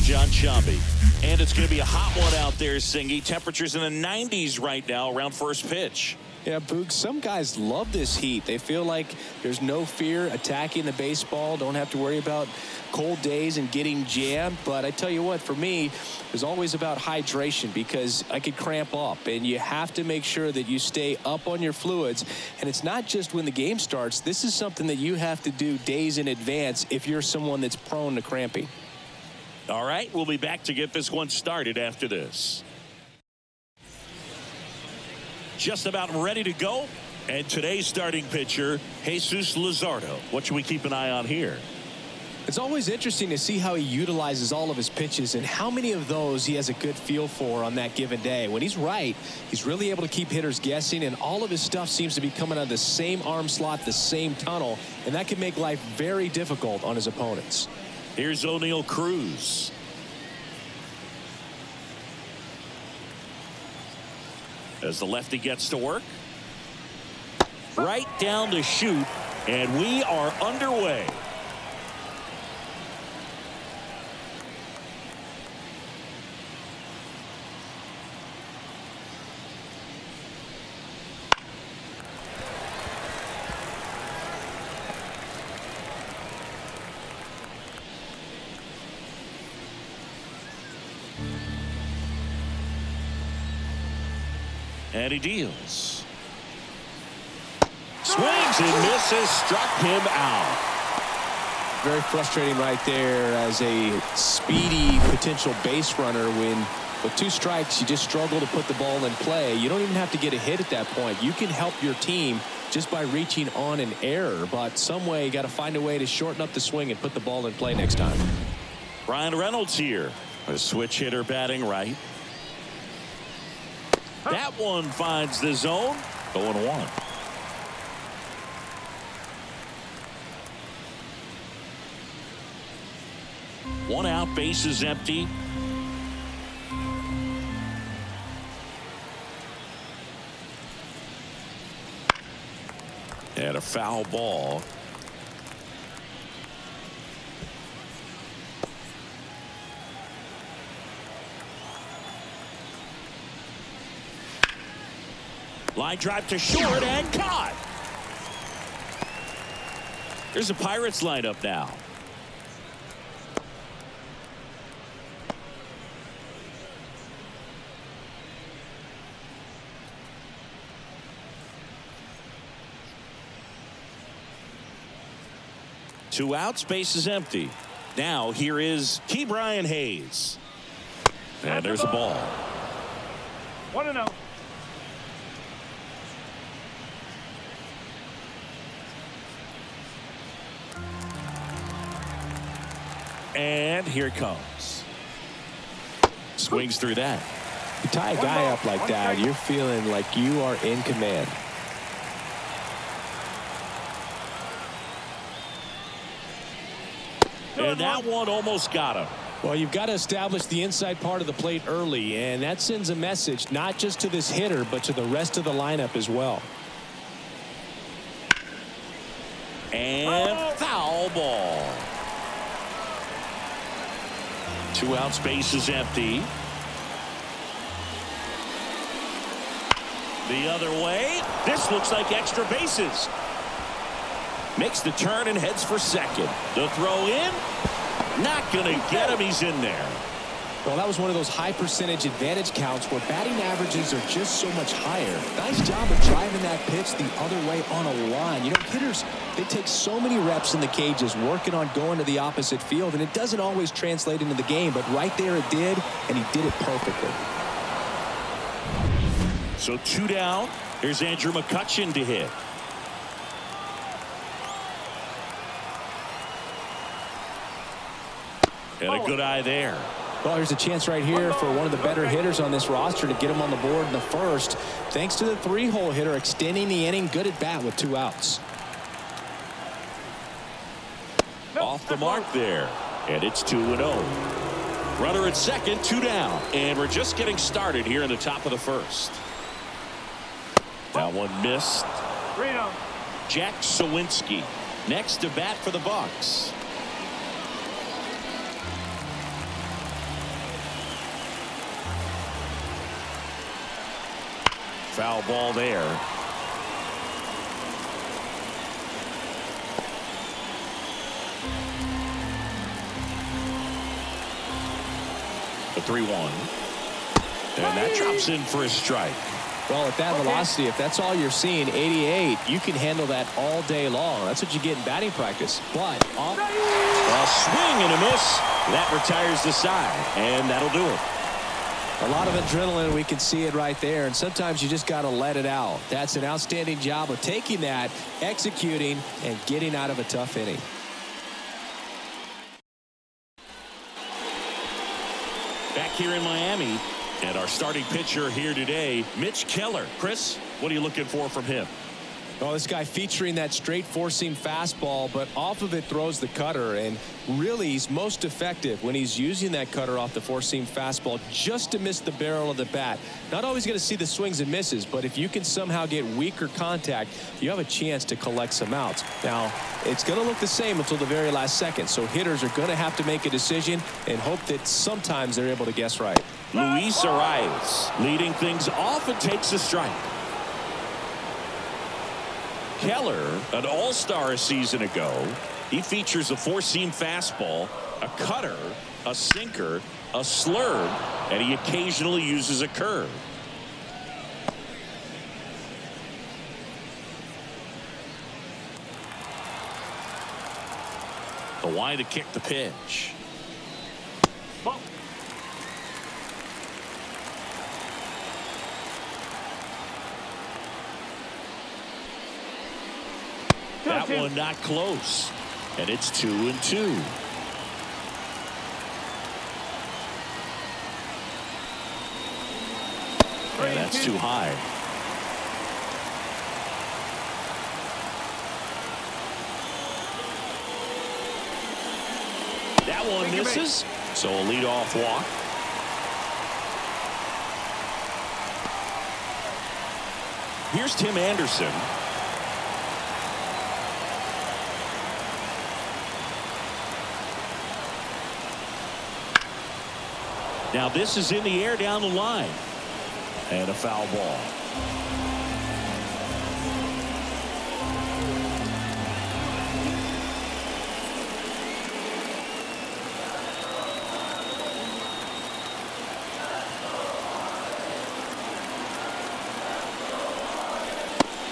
John Shambi. And it's going to be a hot one out there, Singy. Temperatures in the 90s right now around first pitch. Yeah, Boog, some guys love this heat. They feel like there's no fear attacking the baseball. Don't have to worry about cold days and getting jammed. But I tell you what, for me, it's always about hydration because I could cramp up. And you have to make sure that you stay up on your fluids. And it's not just when the game starts. This is something that you have to do days in advance if you're someone that's prone to cramping. All right, we'll be back to get this one started after this. Just about ready to go. And today's starting pitcher, Jesus Luzardo. What should we keep an eye on here? It's always interesting to see how he utilizes all of his pitches and how many of those he has a good feel for on that given day. When he's right, he's really able to keep hitters guessing, and all of his stuff seems to be coming out of the same arm slot, the same tunnel, and that can make life very difficult on his opponents. Here's O'Neal Cruz. As the lefty gets to work. Right down the chute, and we are underway. And he deals. Swings and misses, struck him out. Very frustrating right there as a speedy potential base runner when with 2 strikes you just struggle to put the ball in play. You don't even have to get a hit at that point. You can help your team just by reaching on an error, but some way you got to find a way to shorten up the swing and put the ball in play next time. Ryan Reynolds here, a switch hitter batting right. That one finds the zone. 0-1. One out, base is empty. And a foul ball. Line drive to short and caught. There's a Pirates lineup now. Two outs, base is empty. Now here is Ke'Bryan Hayes. And there's a ball. 1-0. And here it comes. Swings through that. You tie a guy up like that, you're feeling like you are in command. And that one almost got him. Well, you've got to establish the inside part of the plate early, and that sends a message not just to this hitter, but to the rest of the lineup as well. And foul ball. 2 outs, base is empty. The other way. This looks like extra bases. Makes the turn and heads for second. The throw in. Not going to get him. He's in there. Well, that was one of those high percentage advantage counts where batting averages are just so much higher. Nice job of driving that pitch the other way on a line. You know, hitters, they take so many reps in the cages working on going to the opposite field, and it doesn't always translate into the game, but right there it did, and he did it perfectly. So 2 down. Here's Andrew McCutchen to hit. And a good eye there. Well, there's a chance right here for one of the better hitters on this roster to get him on the board in the first. Thanks to the 3-hole hitter extending the inning. Good at bat with 2 outs. Off the mark there. And it's 2-0. Runner at second, 2 down. And we're just getting started here in the top of the first. That one missed. Jack Sawinski next to bat for the Bucks. Foul ball there. The 3-1. And that drops in for a strike. Well, at that velocity, if that's all you're seeing, 88, you can handle that all day long. That's what you get in batting practice. But a swing and a miss. That retires the side, and that'll do it. A lot of adrenaline, we can see it right there, and sometimes you just got to let it out. That's an outstanding job of taking that, executing, and getting out of a tough inning. Back here in Miami, and our starting pitcher here today, Mitch Keller. Chris, what are you looking for from him? Well, this guy featuring that straight four-seam fastball, but off of it throws the cutter, and really he's most effective when he's using that cutter off the four-seam fastball just to miss the barrel of the bat. Not always going to see the swings and misses, but if you can somehow get weaker contact, you have a chance to collect some outs. Now, it's going to look the same until the very last second, so hitters are going to have to make a decision and hope that sometimes they're able to guess right. Luis Arias leading things off and takes a strike. Keller, an all-star a season ago. He features a four-seam fastball, a cutter, a sinker, a slurve, and he occasionally uses a curve. The wide to kick the pitch. Ball. That one not close, and it's 2-2. And that's too high. That one misses, so a leadoff walk. Here's Tim Anderson. Now this is in the air down the line. And a foul ball.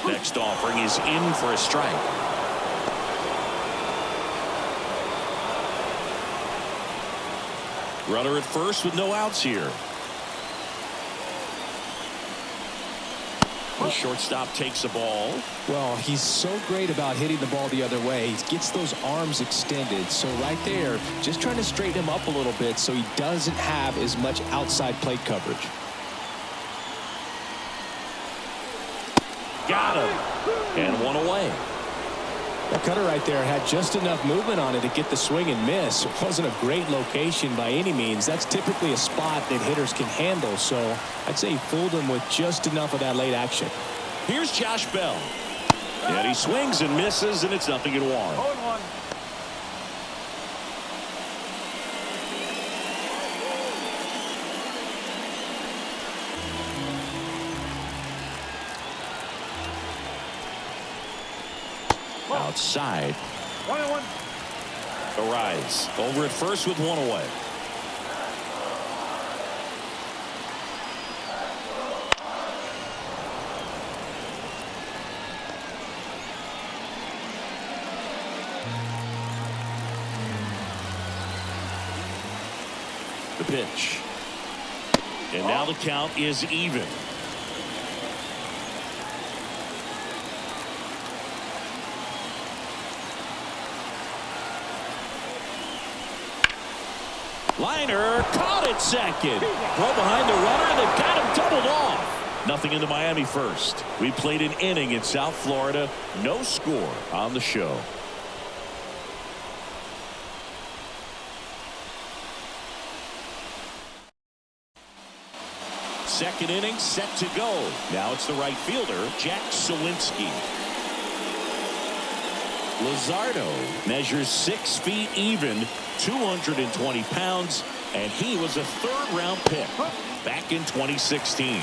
Next offering is in for a strike. Runner at first with no outs here. The shortstop takes the ball. Well, he's so great about hitting the ball the other way. He gets those arms extended. So right there, just trying to straighten him up a little bit so he doesn't have as much outside plate coverage. Got him. And one away. That cutter right there had just enough movement on it to get the swing and miss. It wasn't a great location by any means. That's typically a spot that hitters can handle. So I'd say he fooled him with just enough of that late action. Here's Josh Bell. And he swings and misses, and it's 0-1. 0-1. Outside. 1-1. Arise over at first with one away. The pitch. And now the count is even. Liner caught it second. Throw behind the runner, and they've got him doubled off. Nothing in the Miami first. We played an inning in South Florida. No score on the show. Second inning set to go. Now it's the right fielder, Jack Sawinski. Luzardo measures 6 feet even, 220 pounds, and he was a third-round pick back in 2016.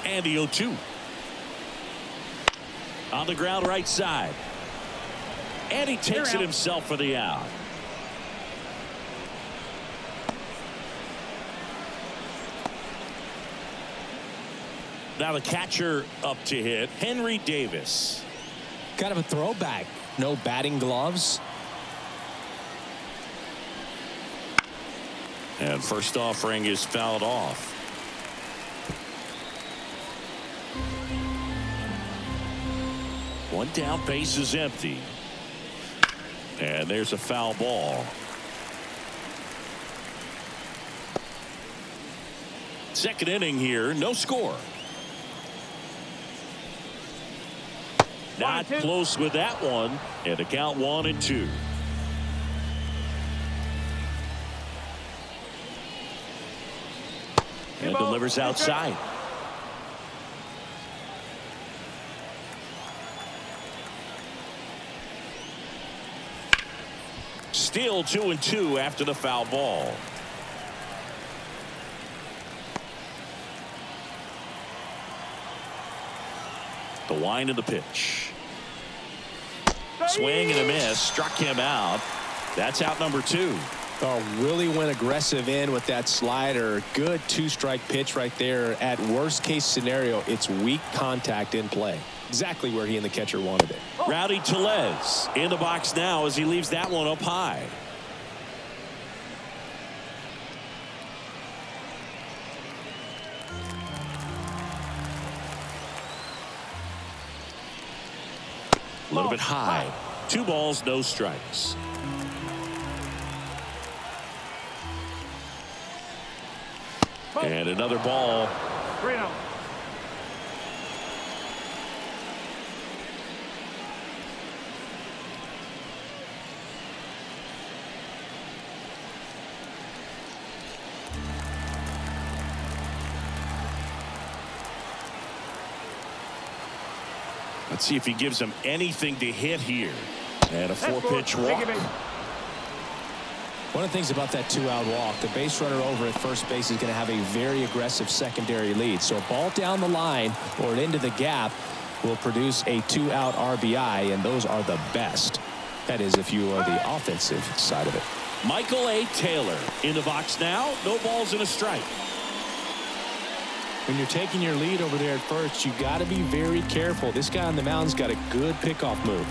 And the 0-2. On the ground right side. And he takes it himself for the out. Now the catcher up to hit, Henry Davis. Kind of a throwback. No batting gloves. And first offering is fouled off. One down, base is empty. And there's a foul ball. Second inning here, no score. Not close with that one. And the count 1-2. And delivers outside. Still 2-2 after the foul ball. The wind of the pitch. Swing and a miss. Struck him out. That's out number 2. Oh, really went aggressive in with that slider. Good 2-strike pitch right there. At worst case scenario, it's weak contact in play. Exactly where he and the catcher wanted it. Rowdy Tellez in the box now as he leaves that one up high. A little bit high. 2 balls, no strikes. And another ball. 3-0. Let's see if he gives him anything to hit here. And a 4-pitch walk. One of the things about that 2-out walk, the base runner over at first base is going to have a very aggressive secondary lead. So a ball down the line or into the gap will produce a 2-out RBI, and those are the best. That is, if you are the offensive side of it. Michael A. Taylor in the box now. No balls and a strike. When you're taking your lead over there at first, you got to be very careful. This guy on the mound's got a good pickoff move.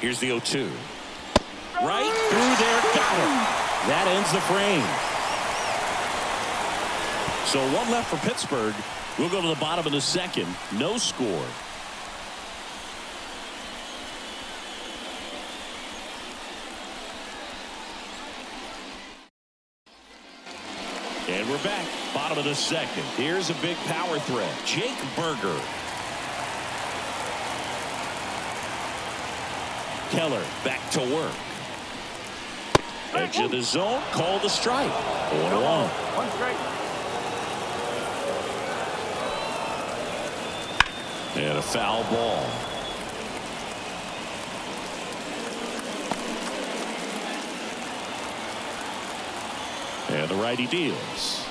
Here's the 0-2. Right through there. Got him. That ends the frame. So 1 left for Pittsburgh. We'll go to the bottom of the second. No score. And we're back. Bottom of the second. Here's a big power threat. Jake Berger. Keller back to work. Edge of the zone. Called a strike. 1-1. 1 strike. And a foul ball. And the righty deals.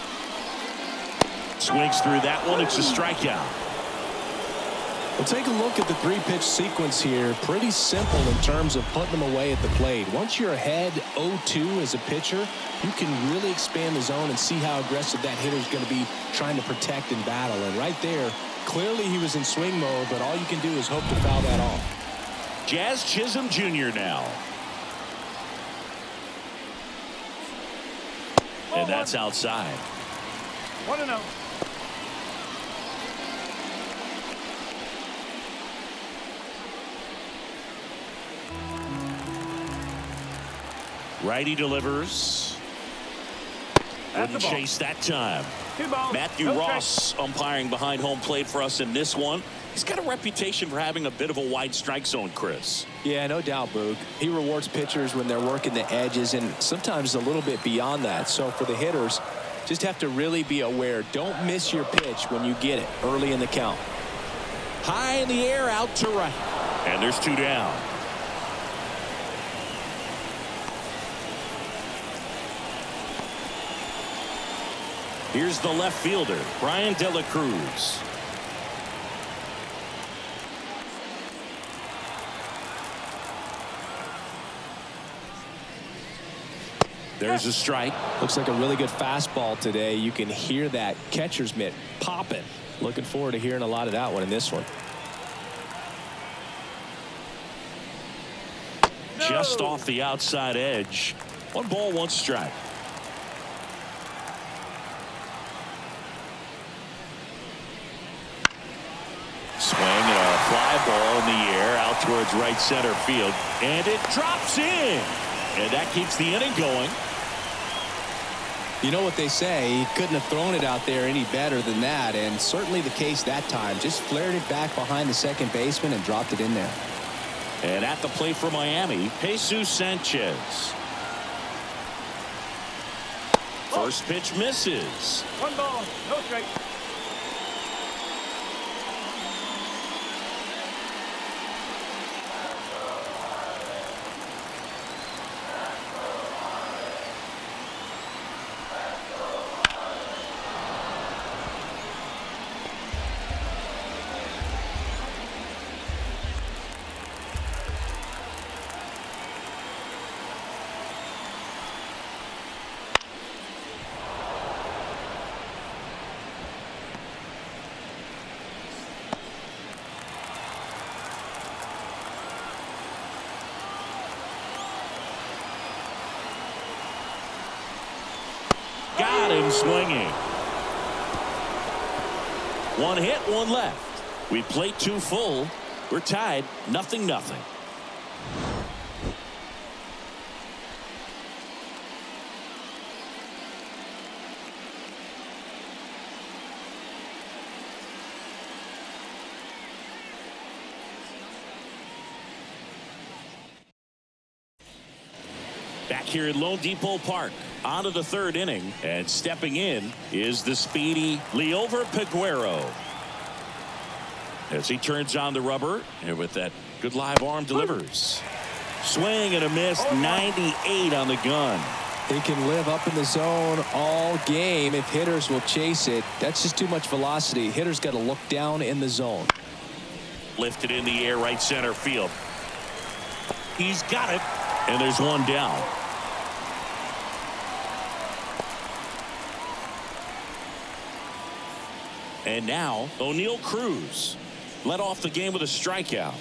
Swings through that one. It's a strikeout. Well, take a look at the 3-pitch sequence here. Pretty simple in terms of putting them away at the plate. Once you're ahead 0-2 as a pitcher, you can really expand the zone and see how aggressive that hitter is going to be trying to protect and battle. And right there, clearly he was in swing mode, but all you can do is hope to foul that off. Jazz Chisholm Jr. now. And that's outside. 1-0. Righty delivers. Wouldn't chase that time. 2 balls. Matthew No Ross strike. umpiring behind home plate for us in this one. He's got a reputation for having a bit of a wide strike zone, Chris. Yeah, no doubt, Boog. He rewards pitchers when they're working the edges and sometimes a little bit beyond that. So for the hitters, just have to really be aware. Don't miss your pitch when you get it early in the count. High in the air, out to right. And there's 2 down. Here's the left fielder, Brian De La Cruz. There's a strike. Looks like a really good fastball today. You can hear that catcher's mitt popping. Looking forward to hearing a lot of that one in this one. Just off the outside edge. 1 ball, 1 strike. Swing and a fly ball in the air out towards right center field. And it drops in. And that keeps the inning going. You know what they say, he couldn't have thrown it out there any better than that, and certainly the case that time. Just flared it back behind the second baseman and dropped it in there. And at the plate for Miami, Jesus Sanchez. First pitch misses. 1 ball, no strike. Got him swinging. 1 hit, 1 left. We played 2 full. We're tied 0-0. Back here at Lone Depot Park, on to the 3rd inning, and stepping in is the speedy Liover Peguero. As he turns on the rubber, and with that good live arm delivers. Swing and a miss, 98 on the gun. He can live up in the zone all game if hitters will chase it. That's just too much velocity. Hitters got to look down in the zone. Lifted in the air, right center field. He's got it, and there's 1 down. And now O'Neal Cruz led off the game with a strikeout.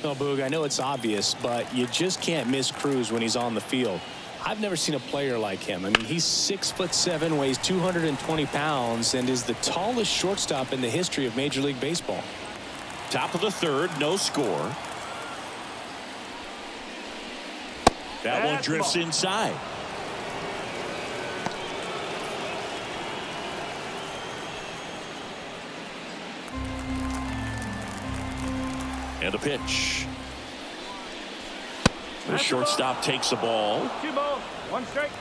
No, Boog, I know it's obvious, but you just can't miss Cruz when he's on the field. I've never seen a player like him. I mean, he's 6'7", weighs 220 pounds, and is the tallest shortstop in the history of Major League Baseball. Top of the 3rd, no score. That one drifts inside. And the pitch. The shortstop takes the ball. 2 balls, 1 strike.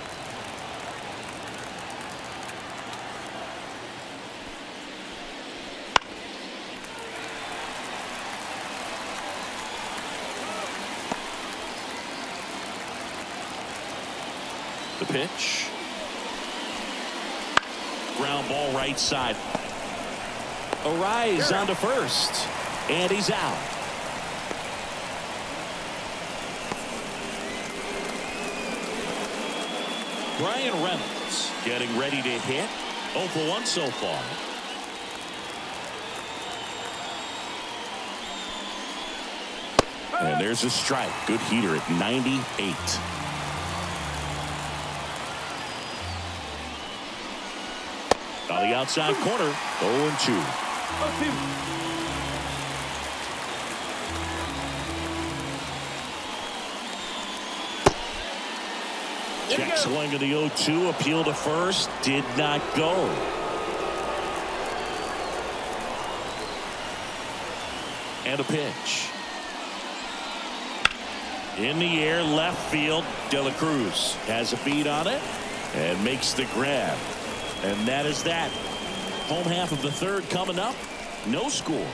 The pitch. Ground ball right side. Arise on to first. And he's out. Brian Reynolds getting ready to hit. 0 for 1 so far. And there's a strike. Good heater at 98. On the outside corner, 0-2. 0-2. Check swing of the 0-2. Appeal to first. Did not go. And a pitch. In the air, left field. De La Cruz has a beat on it and makes the grab. And that is that. Home half of the third coming up. No score.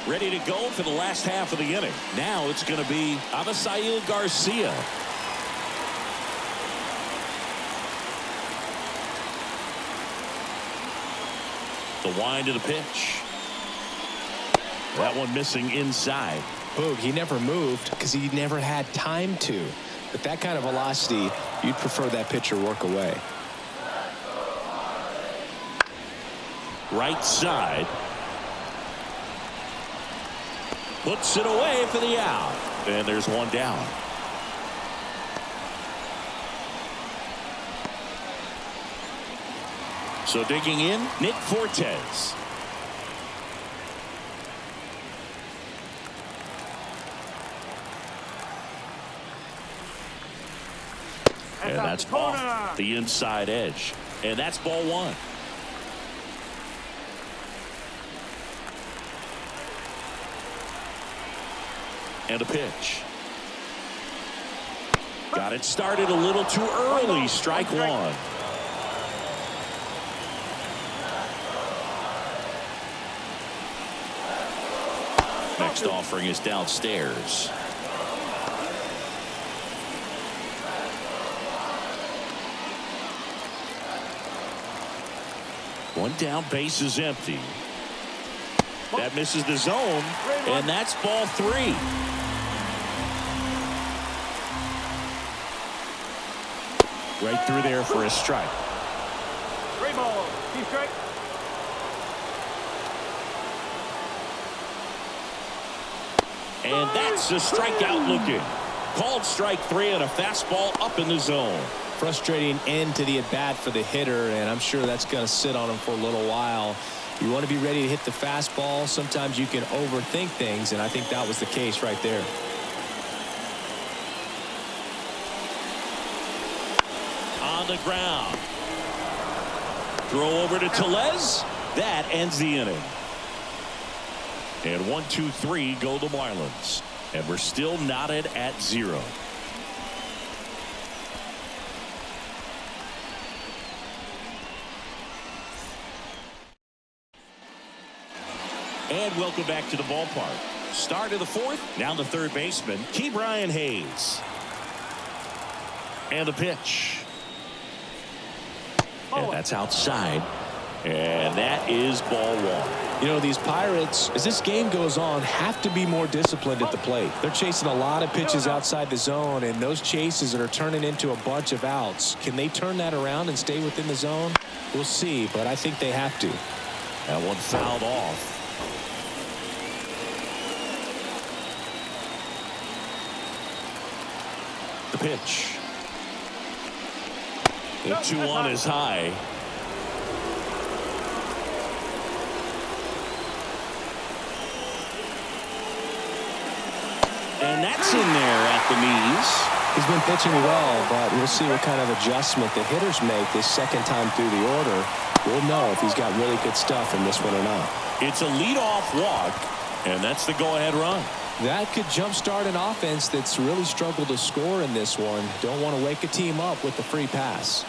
Ready to go for the last half of the inning. Now it's going to be Avisail Garcia. The wind to the pitch. That one missing inside. Boog, he never moved because he never had time to. But that kind of velocity, you'd prefer that pitcher work away. Right side. Puts it away for the out. And there's one down. So digging in, Nick Fortes. And that's off the inside edge. And that's ball one. And a pitch. Got it started a little too early. Strike one. Next offering is downstairs. One down, base is empty. That misses the zone, and that's ball three. Right through there for a strike. 3 ball, 2 strike. And that's a strikeout looking. Called strike three and a fastball up in the zone. Frustrating end to the at-bat for the hitter, and I'm sure that's going to sit on him for a little while. You want to be ready to hit the fastball. Sometimes you can overthink things, and I think that was the case right there. On the ground. Throw over to Tellez. That ends the inning. And 1, 2, 3 go the Marlins. And we're still knotted at 0. And welcome back to the ballpark. Start of the fourth. Now the third baseman, Ke'Bryan Hayes. And the pitch. And that's outside. And that is ball one. You know, these Pirates, as this game goes on, have to be more disciplined at the plate. They're chasing a lot of pitches outside the zone, and those chases are turning into a bunch of outs. Can they turn that around and stay within the zone? We'll see, but I think they have to. That one fouled off. The pitch. The 2-1 is high. And that's in there at the knees. He's been pitching well, but we'll see what kind of adjustment the hitters make this second time through the order. We'll know if he's got really good stuff in this one or not. It's a leadoff walk, and that's the go-ahead run. That could jumpstart an offense that's really struggled to score in this one. Don't want to wake a team up with the free pass.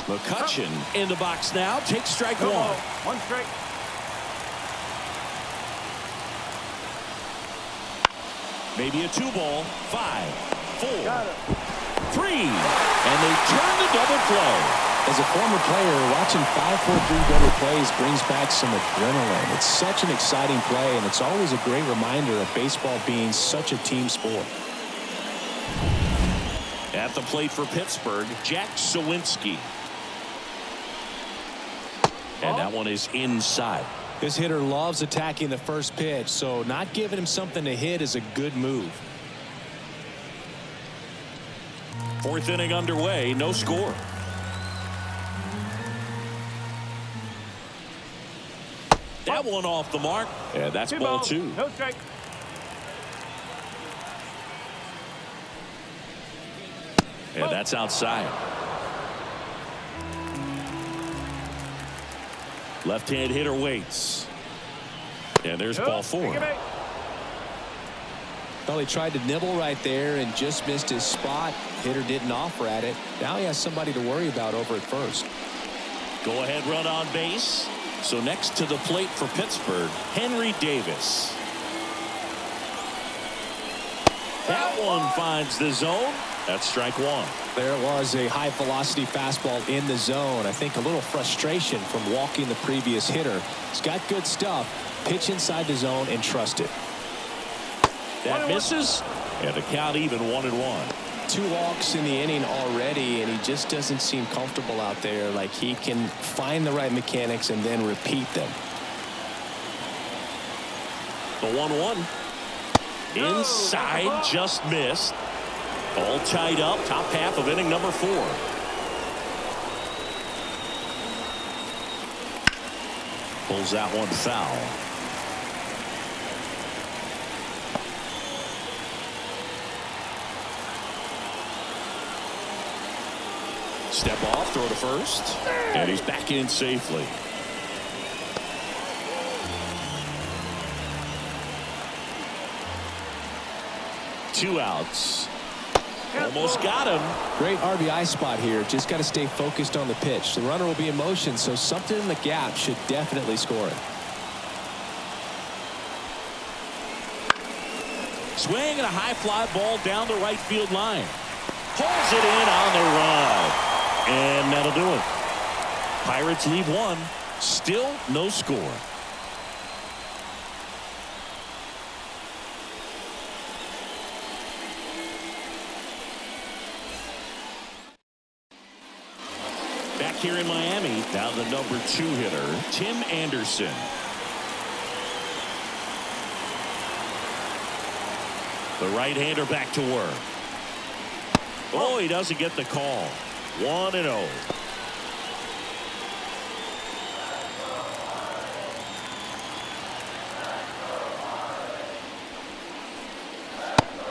McCutchen in the box now. Takes strike one. 1 strike. Maybe a 2-ball. 5, 4, Got it. 3. And they turn the double play. As a former player, watching 5-4-3 double plays brings back some adrenaline. It's such an exciting play, and it's always a great reminder of baseball being such a team sport. At the plate for Pittsburgh, Jack Sawinski. And that one is inside. This hitter loves attacking the first pitch, so not giving him something to hit is a good move. Fourth inning underway, no score. That one off the mark, and that's ball 2. No strike. And that's outside. Left-hand hitter waits. And there's ball 4. Well, he tried to nibble right there and just missed his spot. Hitter didn't offer at it. Now he has somebody to worry about over at first. Go ahead run on base. So next to the plate for Pittsburgh, Henry Davis. That one finds the zone. That's strike 1. There was a high velocity fastball in the zone. I think a little frustration from walking the previous hitter. He's got good stuff. Pitch inside the zone and trust it. That misses, and the count even 1-1. 2 walks in the inning already, and he just doesn't seem comfortable out there. Like he can find the right mechanics and then repeat them. The 1-1. Inside, just missed. All tied up, top half of inning number 4. Pulls that one foul. Step off, throw to first, and he's back in safely. Two outs. Almost got him. Great RBI spot here. Just got to stay focused on the pitch. The runner will be in motion, so something in the gap should definitely score it. Swing and a high fly ball down the right field line. Pulls it in on the run. And that'll do it. Pirates lead 1. Still no score. Back here in Miami, now the number 2 hitter, Tim Anderson. The right-hander back to work. Oh, he doesn't get the call. 1-0.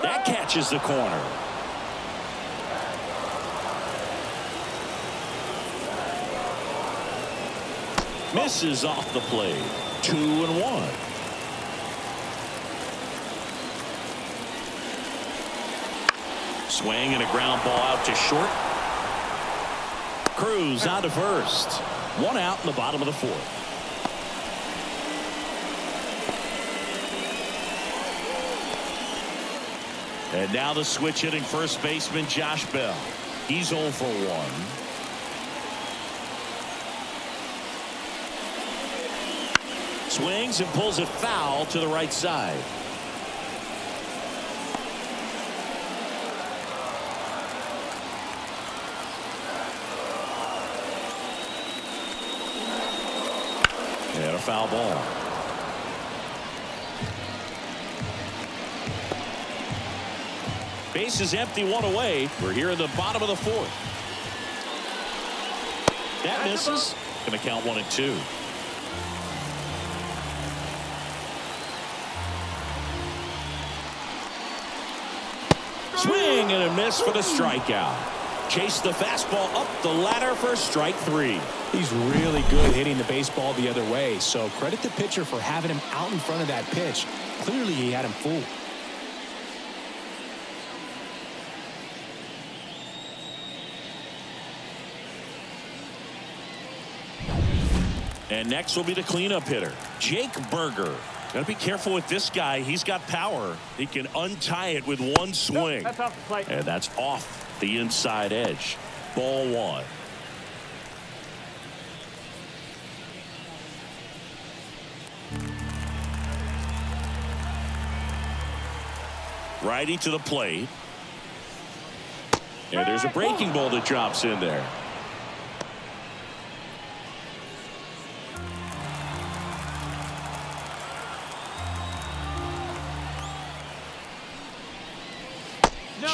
That catches the corner. Misses off the plate. 2-1. Swing and a ground ball out to short. Cruz on to first. 1 out in the bottom of the 4th. And now the switch hitting first baseman Josh Bell. He's 0 for 1. Swings and pulls it foul to the right side. And a foul ball. Base is empty, 1 away. We're here in the bottom of the 4th. That misses. Going to count 1 and 2. Swing and a miss for the strikeout. Chase the fastball up the ladder for strike 3. He's really good hitting the baseball the other way, so credit the pitcher for having him out in front of that pitch. Clearly he had him fooled. And next will be the cleanup hitter, Jake Berger. Got to be careful with this guy. He's got power. He can untie it with 1 swing. That's off the plate. And that's off the inside edge. Ball 1. Righty to the plate. And there's a breaking ball that drops in there.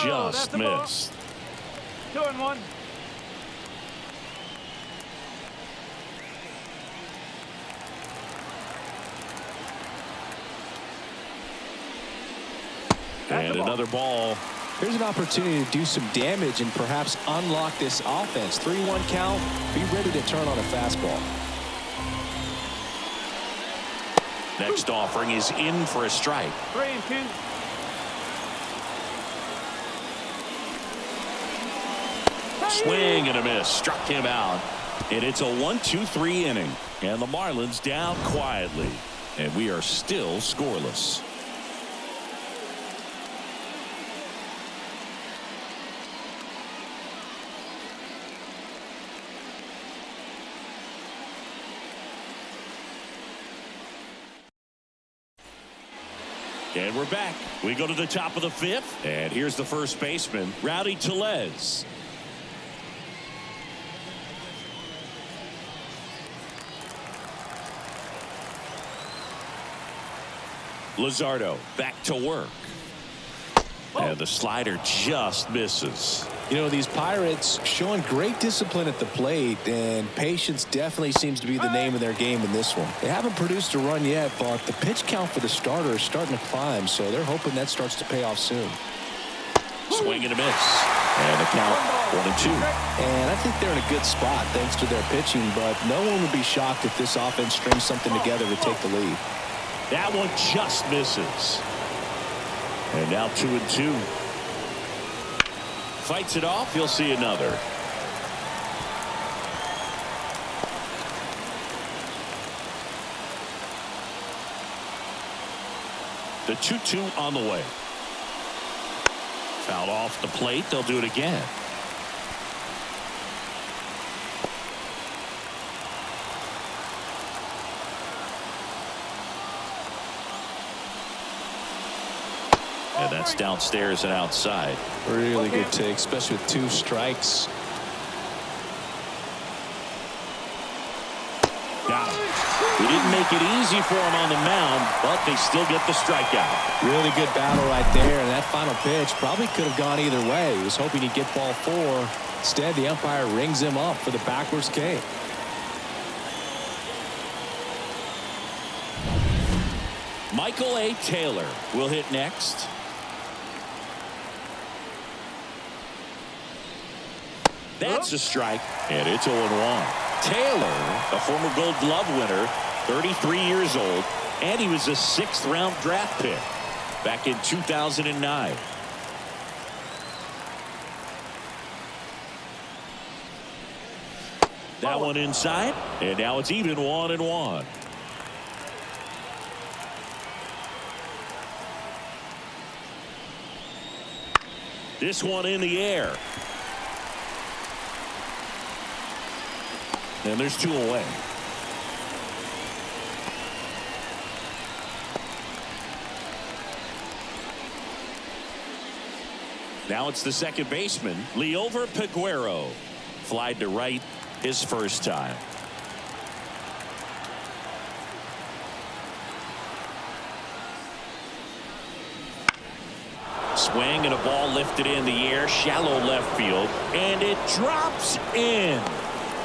Just missed. 2-1. And another ball. Here's an opportunity to do some damage and perhaps unlock this offense. 3-1 count. Be ready to turn on a fastball. Next offering is in for a strike. 3-2. Swing and a miss. Struck him out. And it's a 1-2-3 inning. And the Marlins down quietly. And we are still scoreless. And we're back. We go to the top of the fifth. And here's the first baseman, Rowdy Tellez. Luzardo back to work. And the slider just misses. You know, these Pirates showing great discipline at the plate, and patience definitely seems to be the name of their game in this one. They haven't produced a run yet, but the pitch count for the starter is starting to climb, so they're hoping that starts to pay off soon. Swing and a miss. And the count 1-2. And I think they're in a good spot thanks to their pitching, but no one would be shocked if this offense strings something together to take the lead. That one just misses. And now 2-2. Fights it off. You'll see another. The 2-2 on the way. Fouled off the plate. They'll do it again. And that's downstairs and outside. Really good take, especially with 2 strikes. Got him. He didn't make it easy for him on the mound, but they still get the strikeout. Really good battle right there, and that final pitch probably could have gone either way. He was hoping he'd get ball 4. Instead, the umpire rings him up for the backwards K. Michael A. Taylor will hit next. That's a strike, and it's 0-1. Taylor, a former Gold Glove winner, 33 years old, and he was a 6th-round draft pick back in 2009. That one inside, and now it's even 1-1. This one in the air. And there's 2 away. Now it's the second baseman, Liover Peguero. Flied to right his first time. Swing and a ball lifted in the air, shallow left field, and it drops in.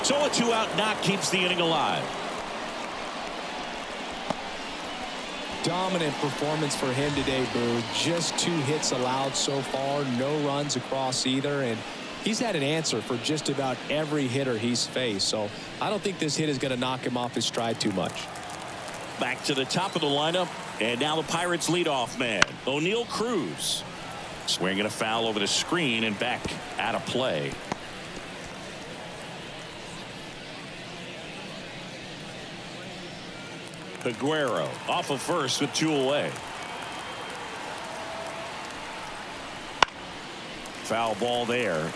So a 2-out knock keeps the inning alive. Dominant performance for him today, Boo. Just 2 hits allowed so far, no runs across either, and he's had an answer for just about every hitter he's faced. So I don't think this hit is going to knock him off his stride too much. Back to the top of the lineup, and now the Pirates leadoff man, O'Neal Cruz. Swinging a foul over the screen and back out of play. Peguero off of first with 2 away. Foul ball there.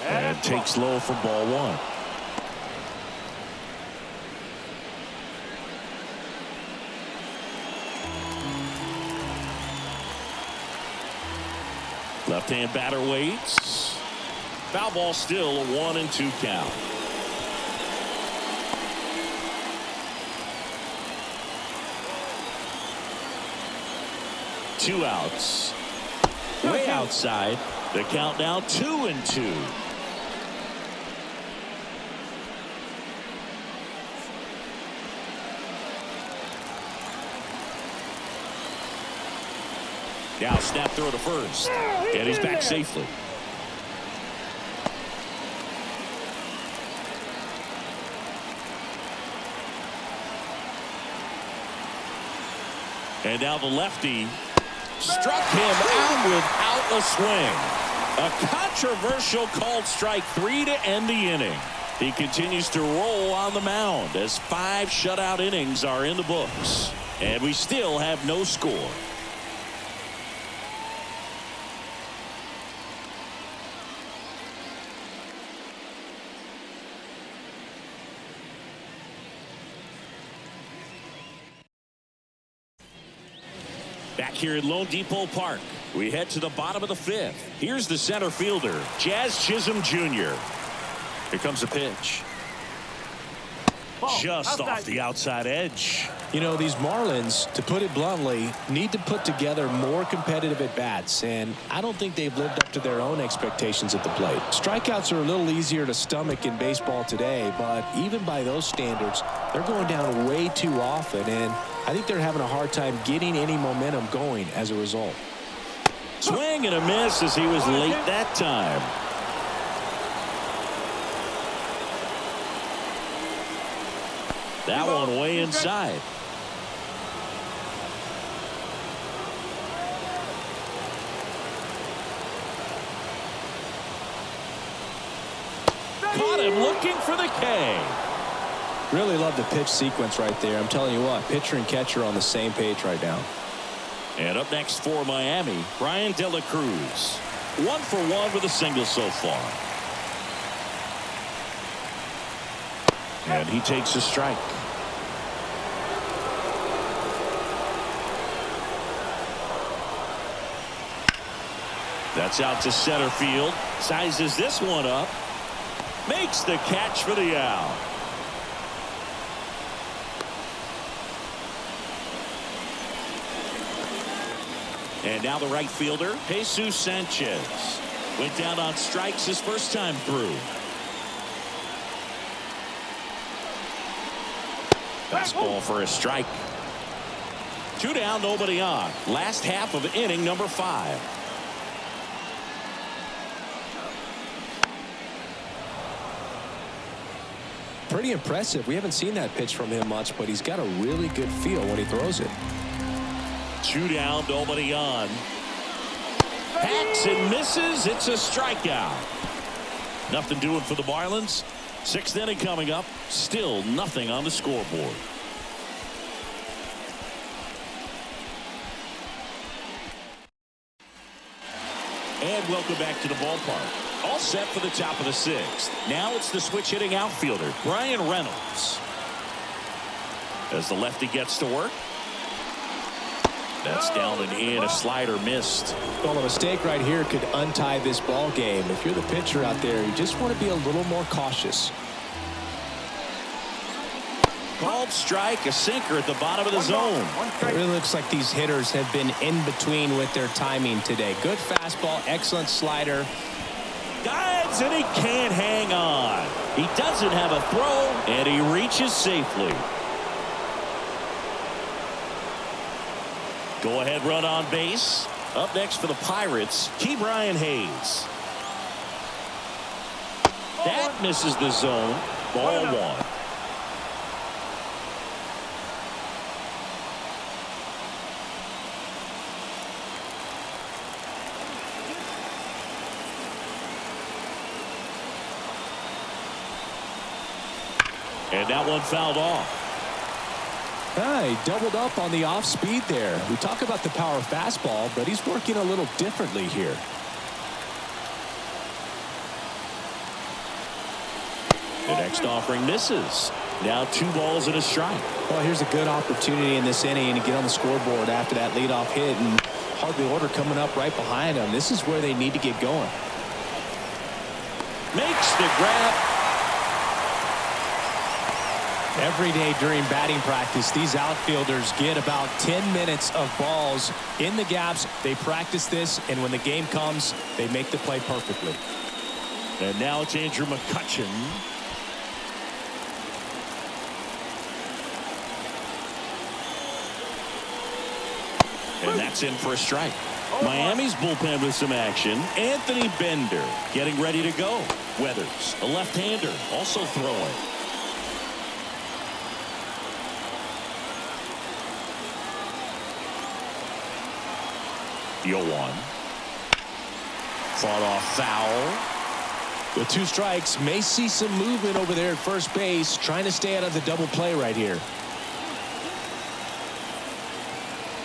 And takes low for ball 1. Left-hand batter waits. Foul ball, still a 1-2 count. Two outs. Way outside. The count now 2-2. Now snap throw to first. And he's back safely. And now the lefty struck him out without a swing. A controversial called strike 3 to end the inning. He continues to roll on the mound as 5 shutout innings are in the books. And we still have no score. Back here at Lone Depot Park, we head to the bottom of the 5th. Here's the center fielder, Jazz Chisholm Jr. Here comes a pitch. Just off the outside edge. You know, these Marlins, to put it bluntly, need to put together more competitive at-bats, and I don't think they've lived up to their own expectations at the plate. Strikeouts are a little easier to stomach in baseball today, but even by those standards, they're going down way too often, and I think they're having a hard time getting any momentum going as a result. Swing and a miss as he was late that time. That one way inside. Caught him looking for the K. Really love the pitch sequence right there. I'm telling you what, pitcher and catcher on the same page right now. And up next for Miami, Brian De La Cruz. 1 for 1 with a single so far. And he takes a strike. That's out to center field. Sizes this one up. Makes the catch for the out. And now the right fielder, Jesus Sanchez. Went down on strikes his first time through. Fastball for a strike. 2 down, nobody on. Last half of inning number 5. Pretty impressive. We haven't seen that pitch from him much, but he's got a really good feel when he throws it. 2 down, nobody on. Hacks and misses. It's a strikeout. Nothing doing for the Marlins. 6th inning coming up. Still nothing on the scoreboard. And welcome back to the ballpark. All set for the top of the 6th. Now it's the switch hitting outfielder, Brian Reynolds. As the lefty gets to work. That's down and in. A slider missed. Well, a mistake right here could untie this ball game. If you're the pitcher out there, you just want to be a little more cautious. Called strike, a sinker at the bottom of the zone. It really looks like these hitters have been in between with their timing today. Good fastball, excellent slider. Dives and he can't hang on. He doesn't have a throw and he reaches safely. Go ahead run on base. Up next for the Pirates, Ke'Bryan Hayes. That misses the zone. Ball 1. And that one fouled off. He doubled up on the off speed there. We talk about the power fastball, but he's working a little differently here. The next offering misses. Now 2 balls and a strike. Well, here's a good opportunity in this inning to get on the scoreboard after that leadoff hit, and hardly order coming up right behind them. This is where they need to get going. Makes the grab. Every day during batting practice, these outfielders get about 10 minutes of balls in the gaps. They practice this, and when the game comes, they make the play perfectly. And now it's Andrew McCutchen. And that's in for a strike. Miami's bullpen with some action. Anthony Bender getting ready to go. Weathers, a left-hander, also throwing. Yoan. Fought off foul. With 2 strikes, may see some movement over there at first base, trying to stay out of the double play right here.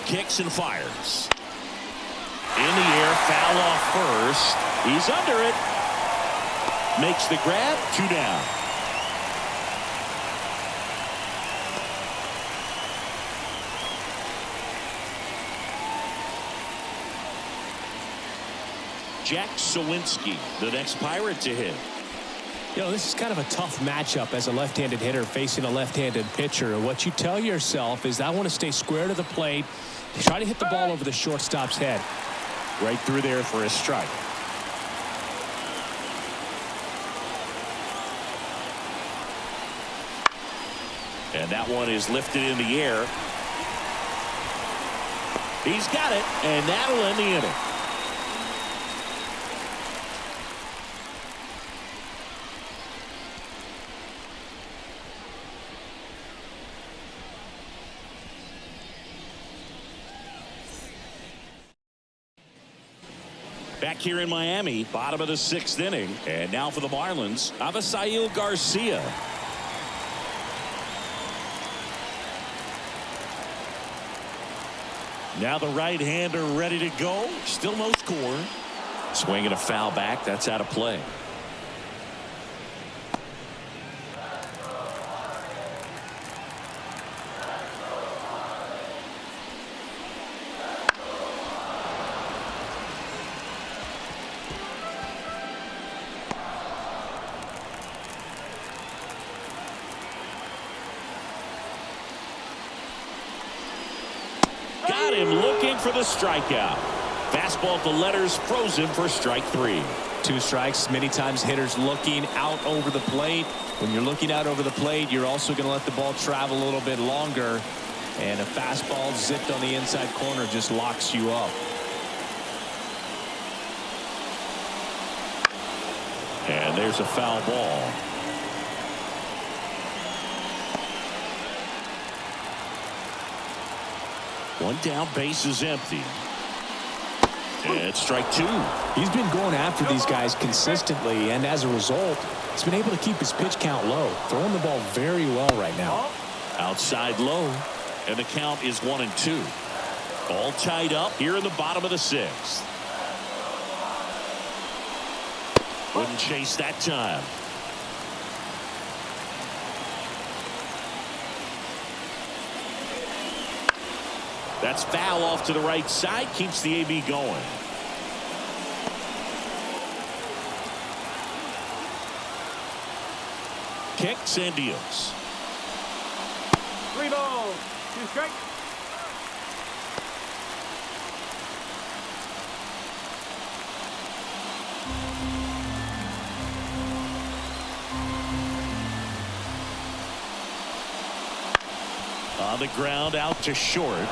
Kicks and fires. In the air, foul off first. He's under it. Makes the grab, 2 down. Jack Sawinski, the next Pirate to hit. You know, this is kind of a tough matchup as a left-handed hitter facing a left-handed pitcher. What you tell yourself is, I want to stay square to the plate, try to hit the ball over the shortstop's head. Right through there for a strike. And that one is lifted in the air. He's got it, and that'll end the inning. Back here in Miami, bottom of the 6th inning. And now for the Marlins, Avisail Garcia. Now the right-hander ready to go. Still no score. Swinging a foul back. That's out of play. Got him looking for the strikeout. Fastball to letters, frozen for strike 3. 2 strikes. Many times hitters looking out over the plate. When you're looking out over the plate, you're also going to let the ball travel a little bit longer. And a fastball zipped on the inside corner just locks you up. And there's a foul ball. One down, base is empty. And it's strike 2. He's been going after these guys consistently, and as a result, he's been able to keep his pitch count low, throwing the ball very well right now. Outside low, and the count is 1-2. All tied up here in the bottom of the 6th. Wouldn't chase that time. That's foul off to the right side. Keeps the AB going. Kicks and deals. 3 balls, 2 strikes. On the ground, out to short.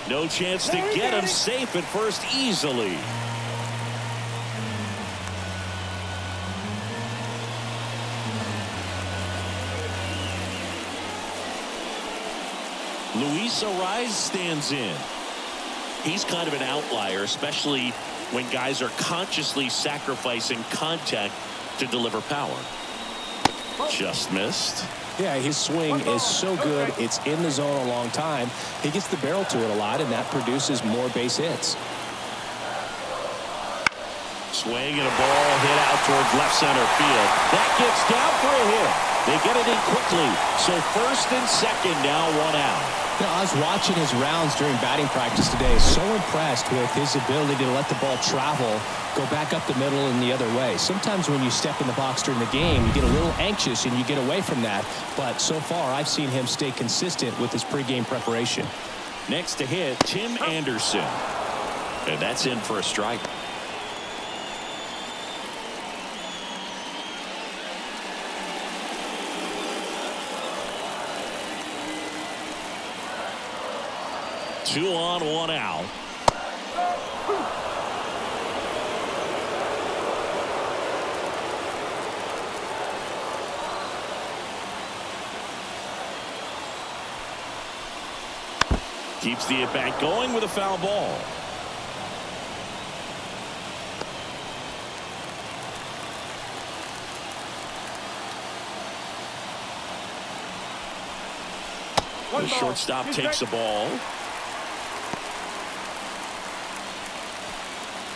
No chance to get him. Safe at first easily. Luis Ariz stands in. He's kind of an outlier, especially when guys are consciously sacrificing contact to deliver power. Just missed. Yeah, his swing is so good. It's in the zone a long time. He gets the barrel to it a lot, and that produces more base hits. Swing and a ball hit out towards left center field. That gets down for a hit. They get it in quickly. So first and second now, one out. You know, I was watching his rounds during batting practice today. So impressed with his ability to let the ball travel, go back up the middle and the other way. Sometimes when you step in the box during the game, you get a little anxious and you get away from that. But so far, I've seen him stay consistent with his pregame preparation. Next to hit, Tim Anderson. And that's in for a strike. Two on, one out. Keeps the at-bat going with a foul ball. The shortstop takes a ball.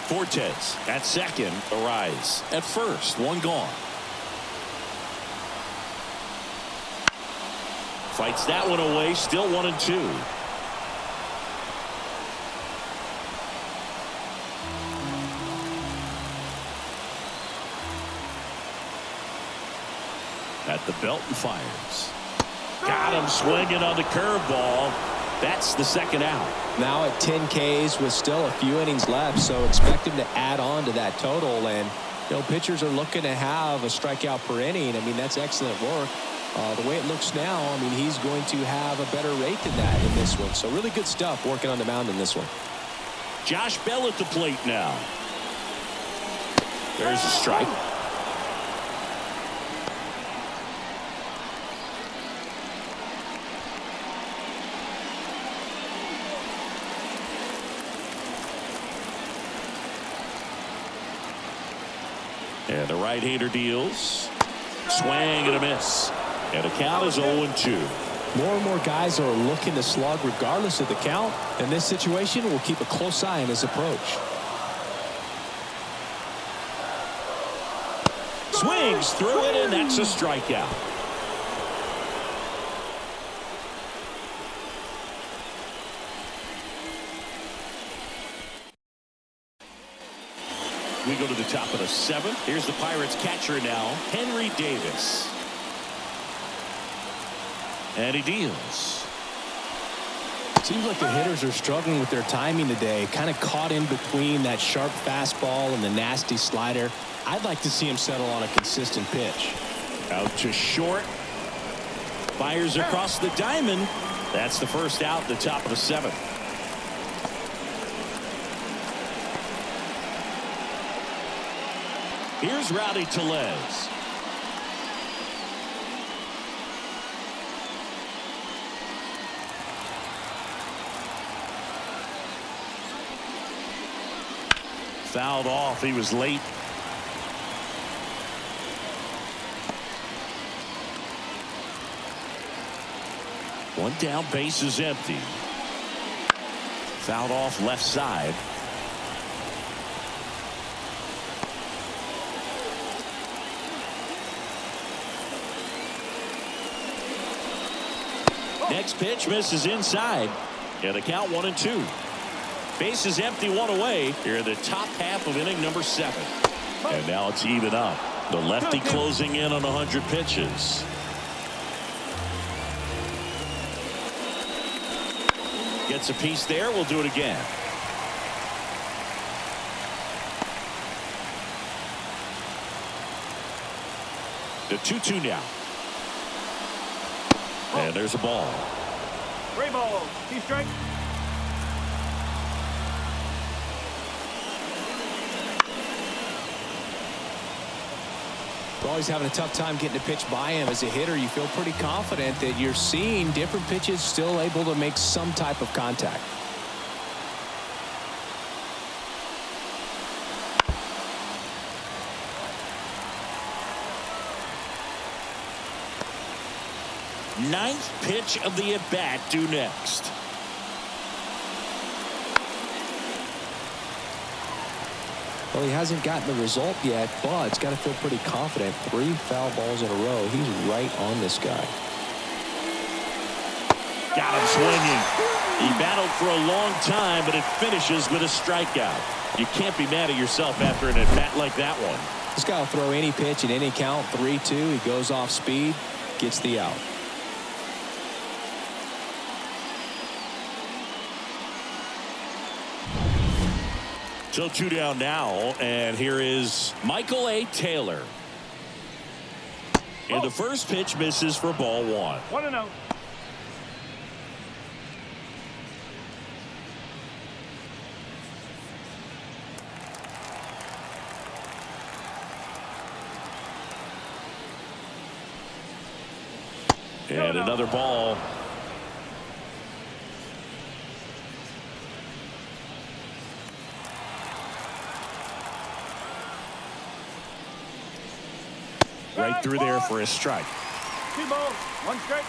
Fortes at second, Arise at first, one gone. Fights that one away, still 1-2. At the belt and fires. Got him swinging on the curveball. That's the second out. Now at 10 Ks with still a few innings left, so expect him to add on to that total. And you know, pitchers are looking to have a strikeout per inning. I mean, that's excellent work. The way it looks now, I mean, he's going to have a better rate than that in this one. So really good stuff working on the mound in this one. Josh Bell at the plate now. There's a strike. And the right-hander deals. Swing and a miss. And the count is 0-2. More and more guys are looking to slug regardless of the count. In this situation, we'll keep a close eye on his approach. Swings through it, and that's a strikeout. We go to the top of the seventh. Here's the Pirates catcher now, Henry Davis. And he deals. Seems like the hitters are struggling with their timing today. Kind of caught in between that sharp fastball and the nasty slider. I'd like to see him settle on a consistent pitch. Out to short. Fires across the diamond. That's the first out, the top of the seventh. Here's Rowdy Tellez. Fouled off. He was late. One down, base is empty. Fouled off left side. Next pitch misses inside. And the count 1-2. Base is empty, one away. Here in the top half of inning number 7. And now it's even up. The lefty closing in on 100 pitches. Gets a piece there. We'll do it again. The 2-2 now. And there's a ball. 3 balls, 2 strikes. We're always having a tough time getting a pitch by him. As a hitter, you feel pretty confident that you're seeing different pitches still able to make some type of contact. Ninth pitch of the at-bat due next. Well, he hasn't gotten the result yet, but he's got to feel pretty confident. 3 foul balls in a row. He's right on this guy. Got him swinging. He battled for a long time, but it finishes with a strikeout. You can't be mad at yourself after an at-bat like that one. This guy will throw any pitch in any count. 3-2. He goes off speed, gets the out. So 2 down now, and here is Michael A. Taylor. And the first pitch misses for ball 1. 1-0. And another ball. Right through there for a strike. 2 balls, 1 strike.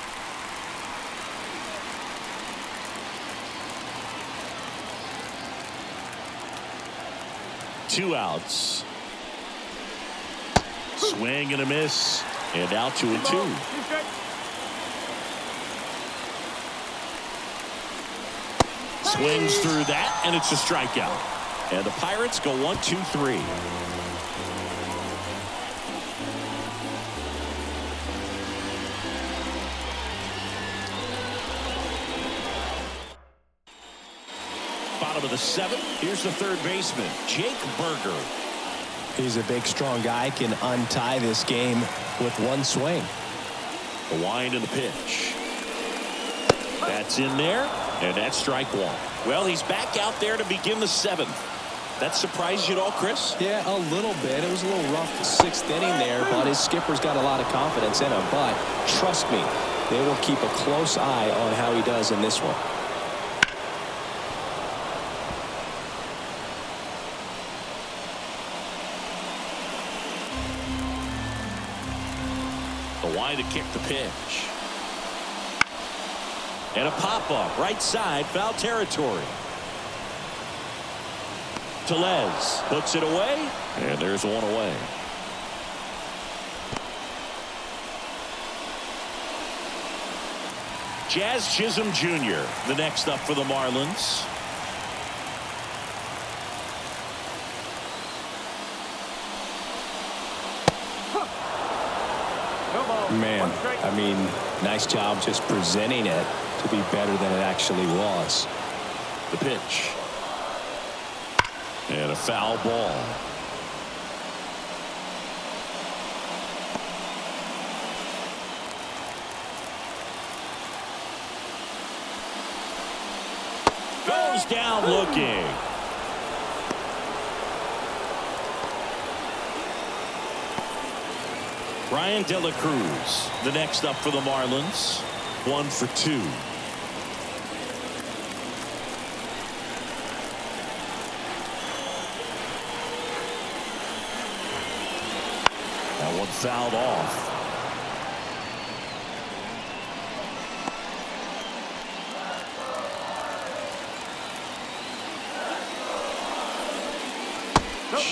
Two outs. Swing and a miss. And now 2-2. 2 strikes. Swings through that, and it's a strikeout. And the Pirates go 1-2-3. Bottom of the 7th. Here's the third baseman, Jake Berger. He's a big, strong guy. Can untie this game with 1 swing. The wind and the pitch. That's in there, and that's strike 1. Well, he's back out there to begin the 7th. That surprised you at all, Chris? Yeah, a little bit. It was a little rough 6th inning there, but his skipper's got a lot of confidence in him. But trust me, they will keep a close eye on how he does in this one. The wind to kick the pitch. And a pop-up right side, foul territory. Tellez puts it away, and there's 1 away. Jazz Chisholm Jr., the next up for the Marlins. Man, I mean, nice job just presenting it to be better than it actually was. The pitch. And a foul ball. Goes down looking. Ryan De La Cruz, the next up for the Marlins. 1 for 2. That one fouled off.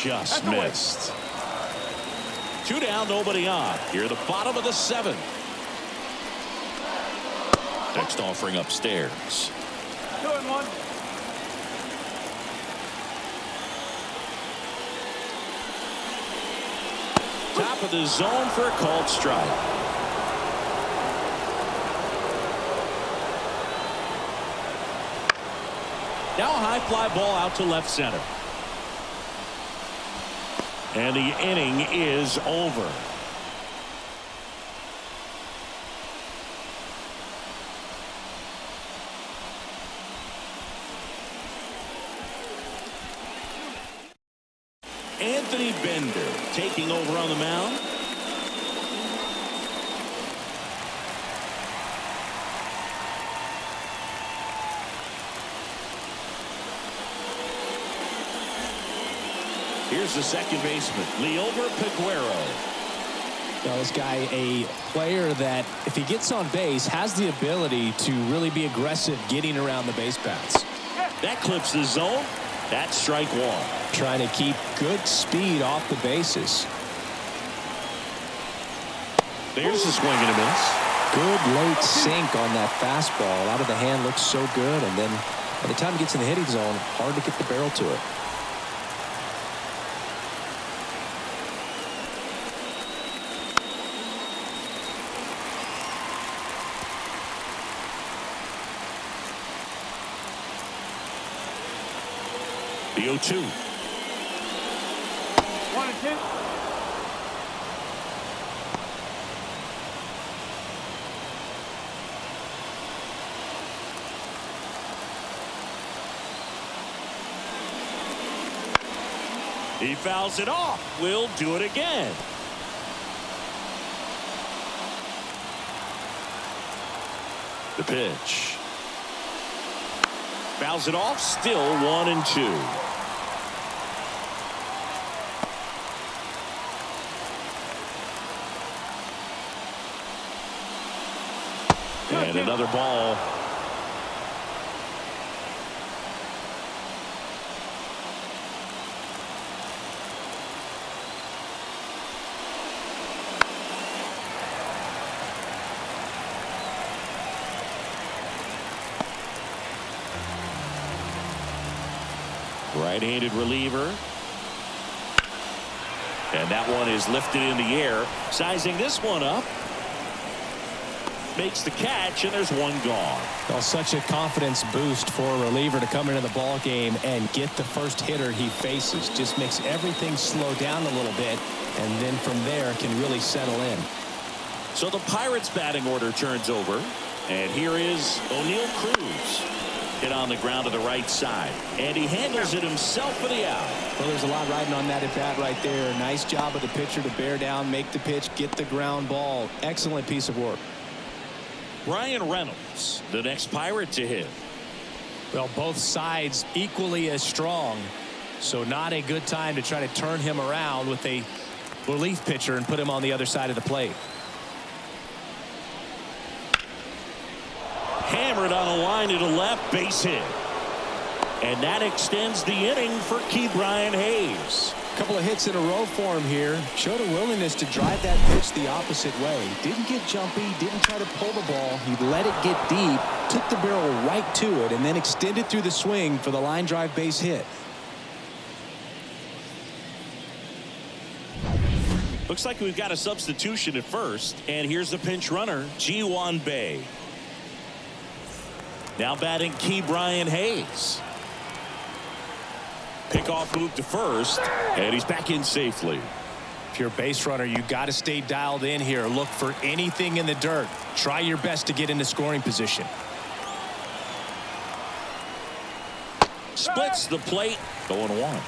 Just missed. 2 down, nobody on. Here, the bottom of the 7th. Next offering upstairs. 2-1. Top of the zone for a called strike. Now a high fly ball out to left center. And the inning is over. Anthony Bender taking over on the mound. Here's the second baseman, Liover Peguero. Now, this guy, a player that, if he gets on base, has the ability to really be aggressive getting around the base paths. That clips the zone. That's strike one. Trying to keep good speed off the bases. There's a swing and a miss. Good late sink on that fastball. Out of the hand, looks so good, and then by the time it gets in the hitting zone, hard to get the barrel to it. The 0-2. 1-2. He fouls it off. We'll do it again. The pitch. Fouls it off. Still 1-2. And another ball. Right-handed reliever. And that one is lifted in the air. Sizing this one up. Makes the catch, and there's one gone. Well, such a confidence boost for a reliever to come into the ball game and get the first hitter he faces. Just makes everything slow down a little bit, and then from there can really settle in. So the Pirates batting order turns over, and here is O'Neal Cruz. Hit on the ground to the right side, and he handles it himself for the out. Well, there's a lot riding on that at bat right there. Nice job of the pitcher to bear down, make the pitch, get the ground ball. Excellent piece of work. Brian Reynolds, the next Pirate to hit. Well, both sides equally as strong, so not a good time to try to turn him around with a relief pitcher and put him on the other side of the plate. Hammered on a line to the left, base hit. And that extends the inning for Brian Hayes. A couple of hits in a row for him here. Showed a willingness to drive that pitch the opposite way. Didn't get jumpy, didn't try to pull the ball. He let it get deep, took the barrel right to it, and then extended through the swing for the line drive base hit. Looks like we've got a substitution at first, and here's the pinch runner, Ji-Hwan Bae. Now batting Brian Hayes. Pickoff move to first, and he's back in safely. If you're a base runner, you got to stay dialed in here. Look for anything in the dirt. Try your best to get into scoring position. Splits the plate, 0-1.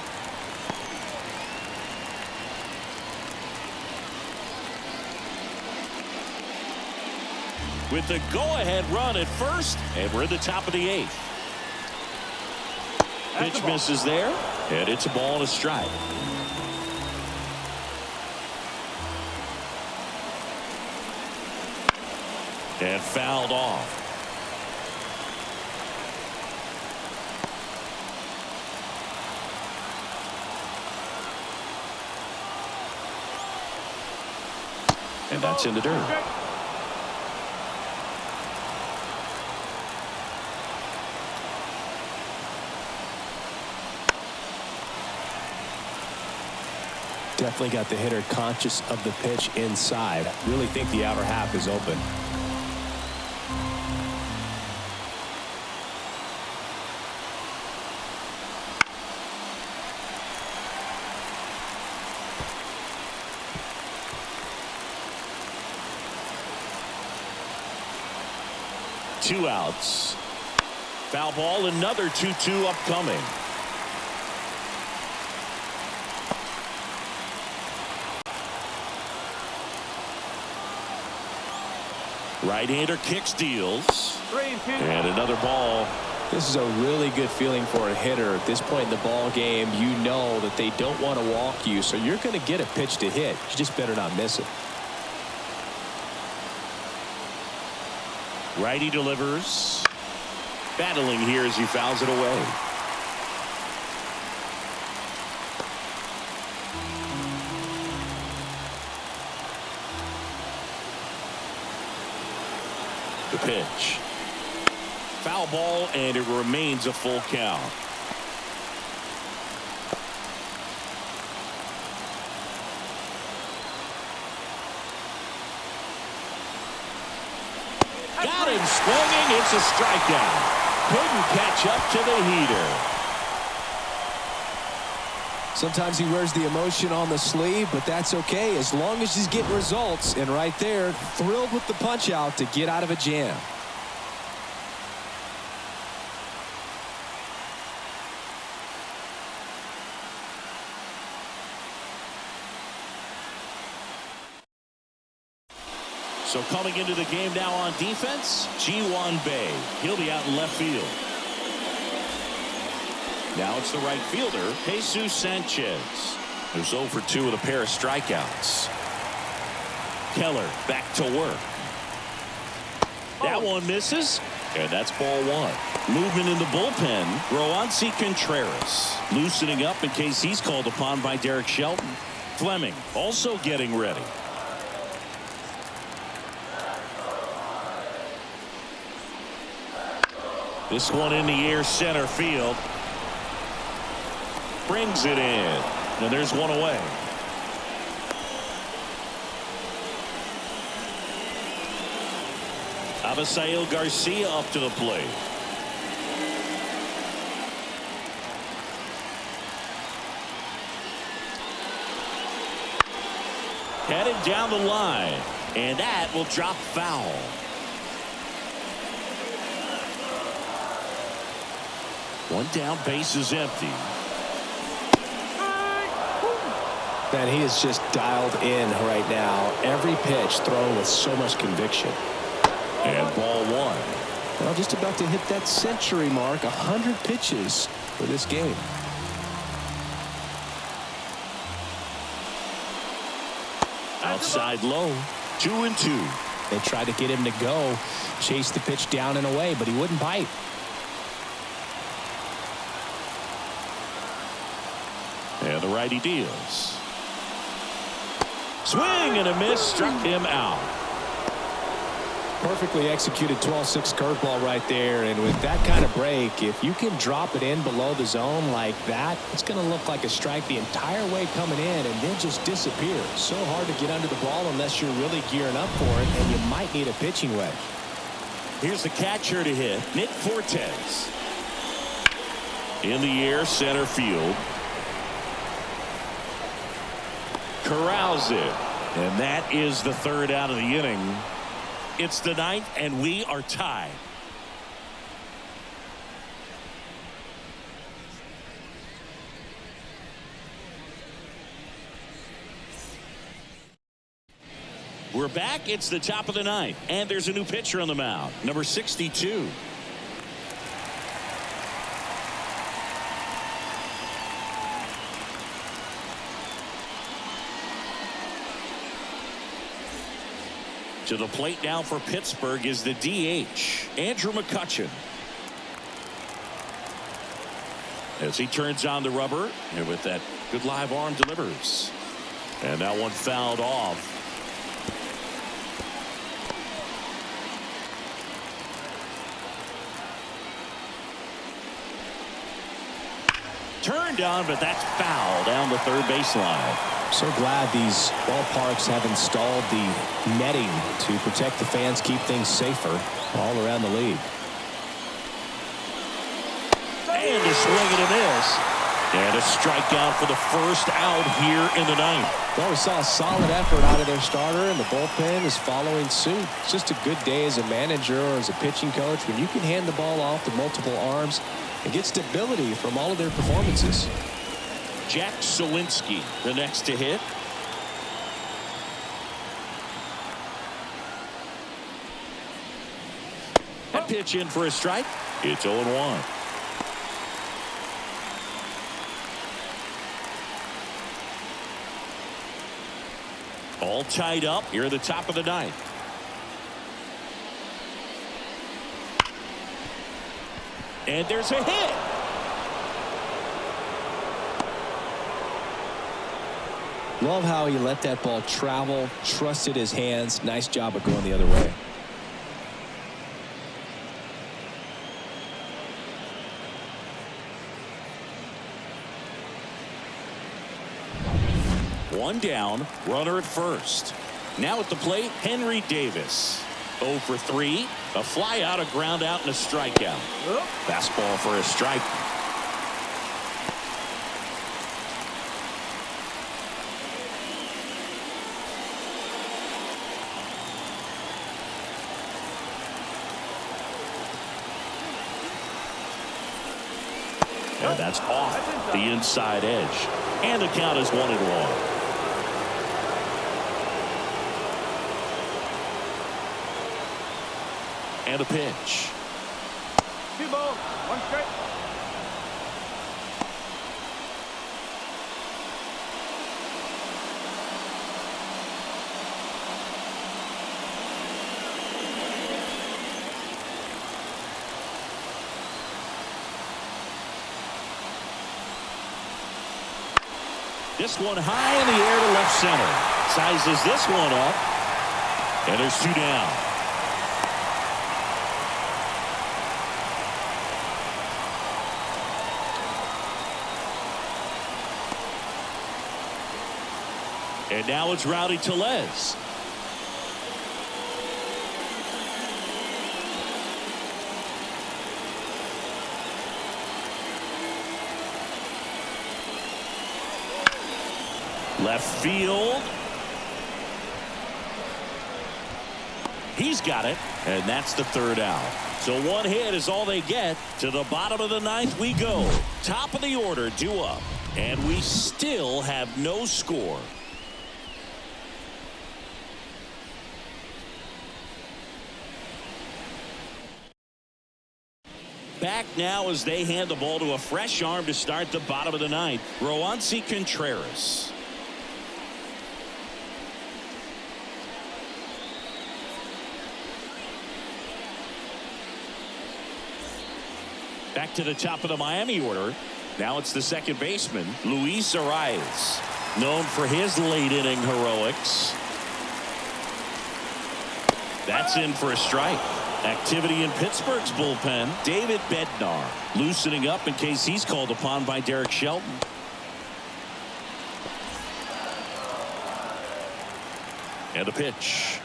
With the go-ahead run at first, and we're at the top of the 8th. Pitch misses there, and it's a ball and a strike. And fouled off. And that's in the dirt. Definitely got the hitter conscious of the pitch inside. Really think the outer half is open. Two outs. Foul ball, another 2-2 upcoming. Right-hander kicks, deals. 3-2. And another ball. This is a really good feeling for a hitter. At this point in the ball game, you know that they don't want to walk you, so you're going to get a pitch to hit. You just better not miss it. Righty delivers. Battling here as he fouls it away. The pitch. Foul ball, and it remains a full count. Got him swinging. It's a strikeout. Couldn't catch up to the heater. Sometimes he wears the emotion on the sleeve, but that's okay as long as he's getting results. And right there, thrilled with the punch out to get out of a jam. So coming into the game now on defense, Ji-Hwan Bae. He'll be out in left field. Now it's the right fielder, Jesus Sanchez, who's 0 for 2 with a pair of strikeouts. Keller back to work. That one misses, and that's ball 1. Movement in the bullpen, Roansy Contreras loosening up in case he's called upon by Derek Shelton. Fleming also getting ready. This one in the air, center field. Brings it in. And there's one away. Abisail Garcia up to the plate. Headed down the line. And that will drop foul. One down, base is empty. Man, he is just dialed in right now. Every pitch thrown with so much conviction. And ball 1. Well, just about to hit that century mark. 100 pitches for this game. Outside low. 2-2. They tried to get him to go, chase the pitch down and away, but he wouldn't bite. And the righty deals. Swing and a miss, struck him out. Perfectly executed 12-6 curveball right there, and with that kind of break, if you can drop it in below the zone like that, it's going to look like a strike the entire way coming in and then just disappear. So hard to get under the ball unless you're really gearing up for it, and you might need a pitching wedge. Here's the catcher to hit, Nick Fortes. In the air, center field. Corrals it, and that is the 3rd out of the inning. It's the 9th, and we are tied. We're back. It's the top of the 9th, and there's a new pitcher on the mound, number 62. To the plate now for Pittsburgh is the DH, Andrew McCutchen. As he turns on the rubber, and with that good live arm delivers. And that one fouled off. Turned on, but that's foul down the 3rd baseline. So glad these ballparks have installed the netting to protect the fans, keep things safer all around the league. And a swing and a miss. And a strikeout for the 1st out here in the 9th. Well, we saw a solid effort out of their starter, and the bullpen is following suit. It's just a good day as a manager or as a pitching coach when you can hand the ball off to multiple arms and get stability from all of their performances. Jack Sawinski, the next to hit. That pitch in for a strike. It's 0-1. All tied up here at the top of the 9th. And there's a hit. Love how he let that ball travel, trusted his hands. Nice job of going the other way. One down, runner at first. Now at the plate, Henry Davis. 0 for 3. A fly out, a ground out, and a strikeout. Fastball for a strike. And that's off the inside edge. And the count is 1-1. And a pitch. 2 balls, 1 strike. This one high in the air to left center. Sizes this one up. And there's 2 down. And now it's Rowdy Tellez. Left field. He's got it, and that's the 3rd out. So 1 hit is all they get. To the bottom of the 9th we go. Top of the order, due up. And we still have no score. Back now as they hand the ball to a fresh arm to start the bottom of the 9th. Roansy Contreras. Back to the top of the Miami order. Now it's the second baseman, Luis Arias, known for his late inning heroics. That's in for a strike. Activity in Pittsburgh's bullpen. David Bednar loosening up in case he's called upon by Derek Shelton. And a pitch.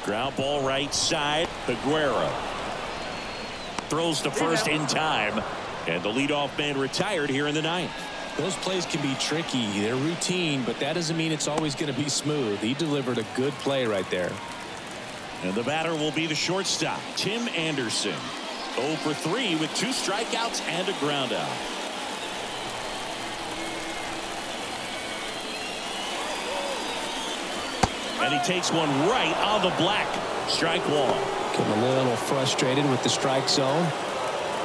Ground ball right side. Aguero throws to first in time, and the leadoff man retired here in the 9th. Those plays can be tricky. They're routine, but that doesn't mean it's always going to be smooth. He delivered a good play right there. And the batter will be the shortstop, Tim Anderson. 0 for 3 with 2 strikeouts and a ground out. And he takes one right on the black. Strike 1. Getting a little frustrated with the strike zone.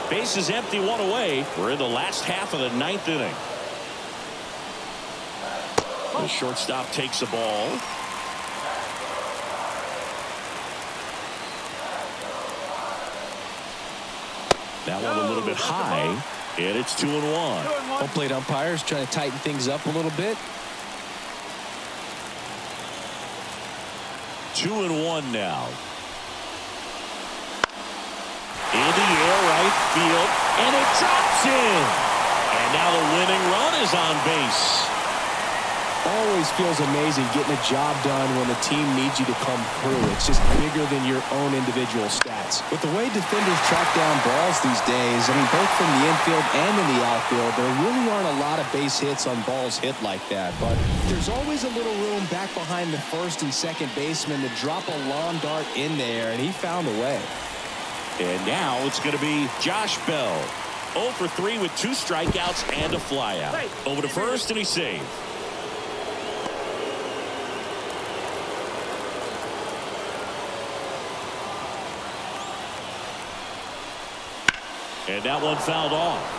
Base is empty, 1 away. We're in the last half of the 9th inning. The shortstop takes the ball. That one a little bit high, and it's 2-1. Home plate umpires trying to tighten things up a little bit. 2-1 now. In the air, right field, and it drops in. And now the winning run is on base. Always feels amazing getting a job done when the team needs you to come through. It's just bigger than your own individual stats. With the way defenders track down balls these days, I mean, both from the infield and in the outfield, there really aren't a lot of base hits on balls hit like that. But there's always a little room back behind the first and second baseman to drop a lawn dart in there, and he found a way. And now it's going to be Josh Bell. 0 for 3 with 2 strikeouts and a flyout. Over to first, and he's saved. And that one fouled off.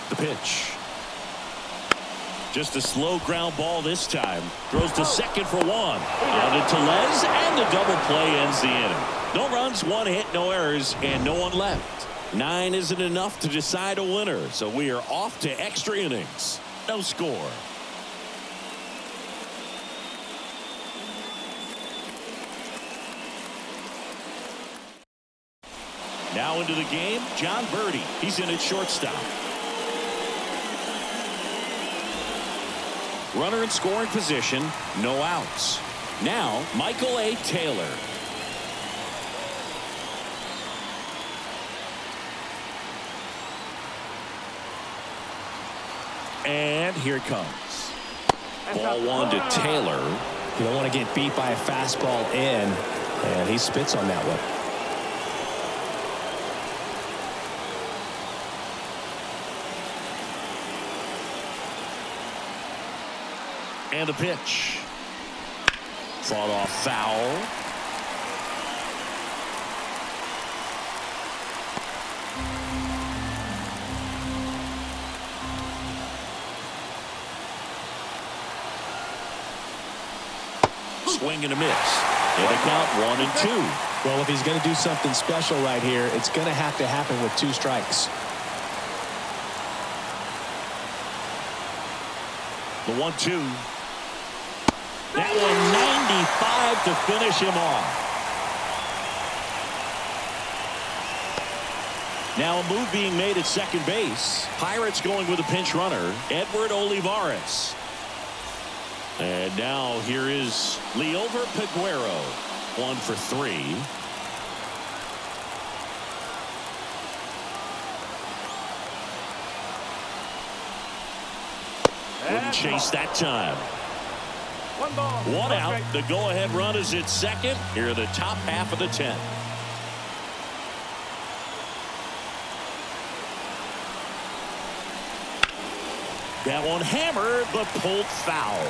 The pitch. Just a slow ground ball this time. Throws to second for one. Grounded to Les, and the double play ends the inning. No runs, one hit, no errors, and no one left. 9 isn't enough to decide a winner, so we are off to extra innings. No score. Now into the game, John Birdie. He's in at shortstop. Runner in scoring position, no outs. Now, Michael A. Taylor. And here it comes. Ball 1 to Taylor. You don't want to get beat by a fastball in, and he spits on that one. And a pitch. Fought off foul. Swing and a miss. And a count 1-2. Well, if he's going to do something special right here, it's going to have to happen with 2 strikes. The 1-2. That one 95 to finish him off. Now a move being made at second base. Pirates going with a pinch runner, Edward Olivares. And now here is Liover Peguero. 1 for 3. Wouldn't chase that time. 1 ball. 1 out. The go-ahead run is at second. Here in the top half of the 10th. That one hammered, but pulled foul.